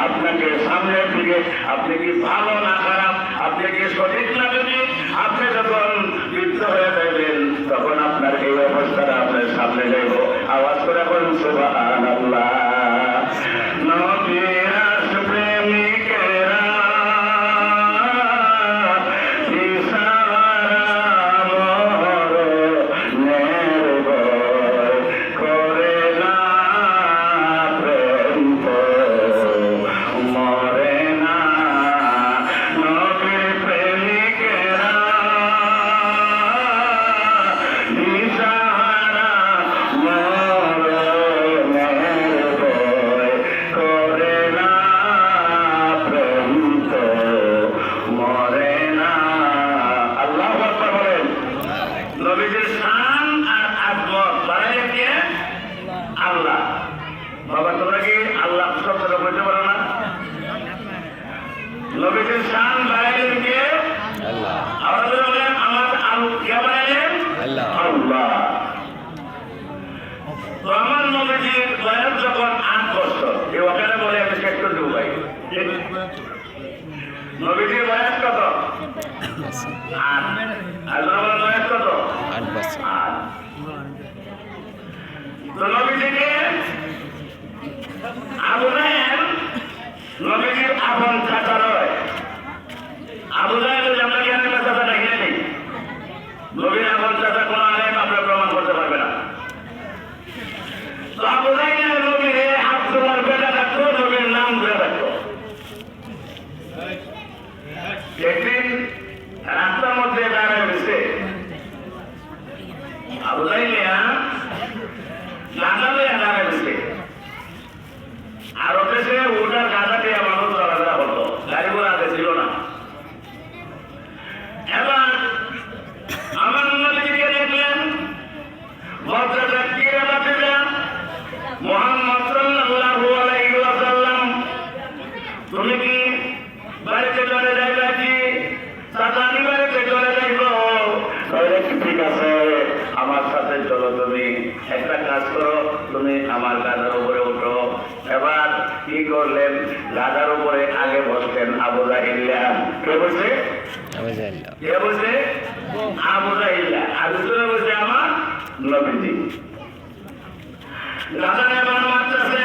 আপনাকে সামনের দিকে আপনি কি ভালো না খারাপ, আপনি কি সঠিক না বেঠিক, আপনি যখন বৃদ্ধ হয়ে যাবেন তখন আপনার এই অবস্থাটা আপনার সামনে যাইব। আওয়াজ করে বলুন সুবহানাল্লাহ। নবীর প্রেমিকেরা নবীজির শান আর আজমত বাড়াইলে কে? আল্লাহ। বাবা তোমরা কি আল্লাহ শব্দটা বলতে পারো না? নবীজির শান বাড়াইলেন কে? আল্লাহ। আমাদের বলেন আমার কে বাড়াইলেন? আল্লাহ। তো আমার নবীজির বয়স যখন 8 বছর, এই ওখানে বলে আমি শেষ করে দেবো ভাই। নবীজির বয়স কত? 8। আর বয়স কত? 8 বছর। তো নবীজিকে আবু জাহেল নবীজির আপন চাচা নয়। আবু জাহেল আমরা জ্ঞানের চাচা দেখিয়ে নেই। নবীর আপন চাচা কোন আলেম আপনার প্রমাণ করতে পারবে না। তো আবু জাহেল নবীর আব্দুল্লাহর বেটা রাখতো, নবীর নাম ধরে রাখতো। একদিন রাস্তার মধ্যে দাঁড়ায় গেছে আবু জাহেল গাঁজা লইয়া দাঁড়ায় গেছে। আর ওদেশে ওটার গাঁজা দিয়ে মানুষ চলাফেরা করতো, গাড়ি ঘোড়া আগে ছিল না। এবার আমার নবীকে দেখলেন ভদ্র ব্যক্তিরা বাতিরা মুহাম্মদ সাল্লাল্লাহু আলাইহি ওয়াসাল্লাম, তুমি কি বাড়িতে চলে যাইবা? কি চাচানি বাড়িতে চলে যাইব? ঠিক আছে, আমার সাথে চলো। তুমি একটা কাজ করো, তুমি আমার গাধার উপরে উঠো। এবার কি করলেন? গাধার উপরে আগে বসতেন আবু জাহেল। কে বসে? কে বসে? আবু জাহেল। আর দুজনে বসে আমার নবীজি। গাধা এবার মারতেছে,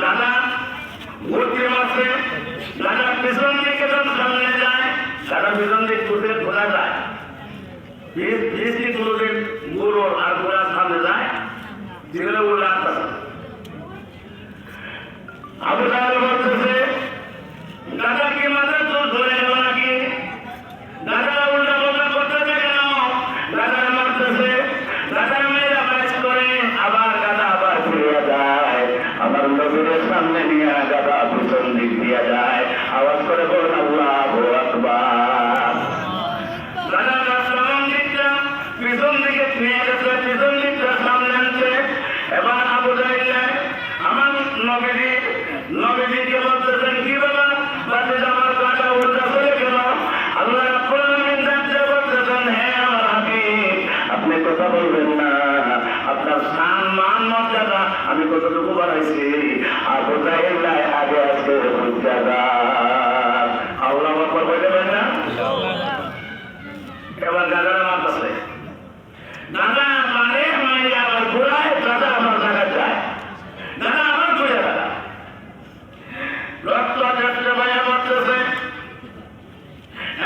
গাধা ঘুরতে মারছে। গাধা পিছন দিকে সামনে যায়, গাধা পিছন দিক ঘোরা যায়। কোনদিন গুরু আর ঘোড়ার সামনে যায়, যেগুলো উল্লা আসতেছে। আবু জাহেল বলতেছে গাধা কি মাথায় চোখ ধরে গেল নাকি? গাধা উল্টা পাল্টা করতেছে কেন? গাধা মারতেছে, গাধা মেয়েরা বাইশ করে, আবার গাধা আবার ফিরে যায়। আমার নবীর সামনে নিয়ে গাধা পিছন দিক দিয়ে যায়। আওয়াজ করে বলুন আল্লাহু আকবার। গাধা পিছন দিকে নিয়ে গেছে, পিছন দিকটা সামনে আনছে। এবার আবু জাহেল আমার নবীজিকে বলতেছেন কি বাবা বাচ্চা আমার গাটা উল্টা চলে গেল। আল্লাহ রাব্বুল আলামিন জানতে বলতেছেন, হ্যাঁ আমার হাবিব, আপনি কথা বলবেন না। আপনার সম্মান মান মর্যাদা আমি কতটুকু বাড়াইছি। আবু জাহেল আগে আছে মর্যাদা। আল্লাহু আকবার বলবেন না? এবার গাদারা মারতেছে, দাদা মানে মাইয়া আবার ঘুরায়, দাদা আমার জায়গা যায়, দাদা আবার ঘুরে দাদা রক্ত দেখতে ভাইয়া মারতেছে।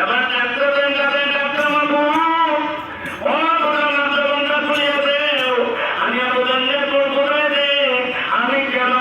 এবার দেখতে দেন গাছেন ডাক্তার মারবো, ও বন্ধা খুলিয়ে দেও, আমি ঘুরাই দে, আমি কেন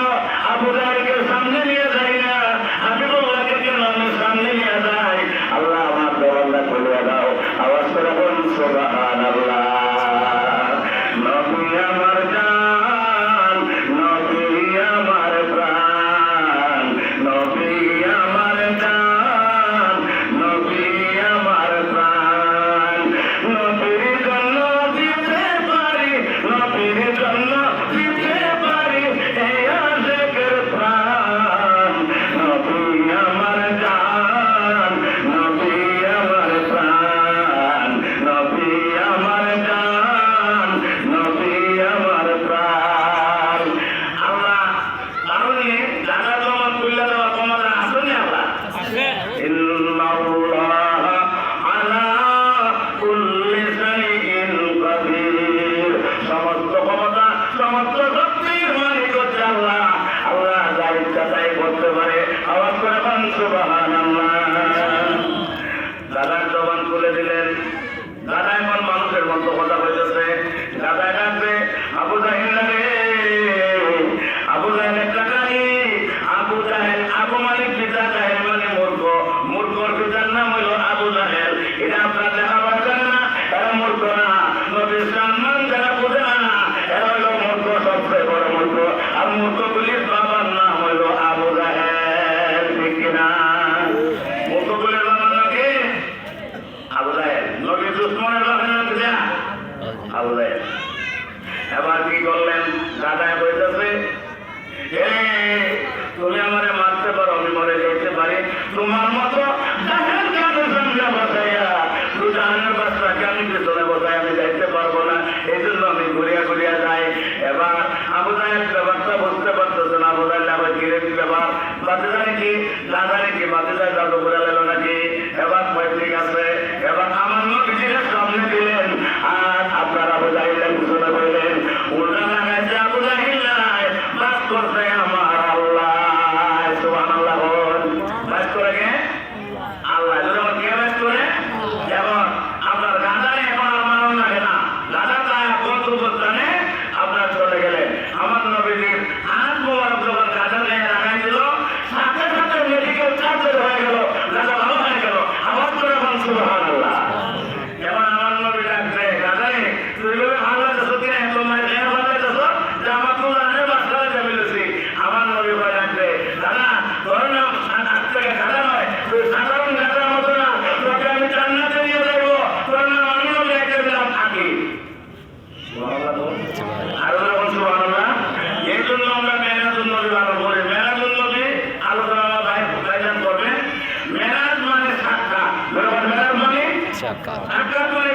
বাতিজা নাকি না জানি কি বাতিজা জাদু করে গেল নাকি এবার ঠিক আছে এবার আমার নবীজির সামনে দিলেন আর আপনারা বুঝাইলেন ঘোষণা করলেন উল্টা লাগাইছে আবু জাহিল নাই বাস করছে আমার আল্লাহ সুবহানাল্লাহ বাস করে কে আল্লাহ যখন কে বাস করে যেমন আপনার গাঁদারে এখন আর মারণ লাগে না গাঁদাটা বন্ধুবস্থানে আপনার চলে গেলেন আমার নবীজির হাত মোবারক যখন গাঁদা গায়ে রাখাই দিল সাথে সাথে মেডিকেল চার্জের হয়ে গেল গাঁদা ভালো হয়ে গেল আবার করে বল সুবহানাল্লাহ যেমন আমার নবী ডাকছে গাঁদারে তুই লোকে ভালো আছো কিনা তোমার এর ভালো আছো যে আমার তো জানে বাচ্চারা যাবিলেছি আমার নবী ডাকছে দাদা তোর নাম আজ থেকে গাঁদা নয় তুই সাধারণ গাঁদার মতো না তোকে আমি জান্নাতে নিয়ে যাবো তোর নাম আমি নবী রেখে দিলাম থাকি আরো যখন সুবহানাল্লাহ এই জন্য আমরা মেরাজুন নবী পালন করি মেরাজুন নবী আলোচনা আমার ভাইজান করবে মেরাজ মানে সাক্ষাৎ মেরাজ মানে সাক্ষাৎ মানে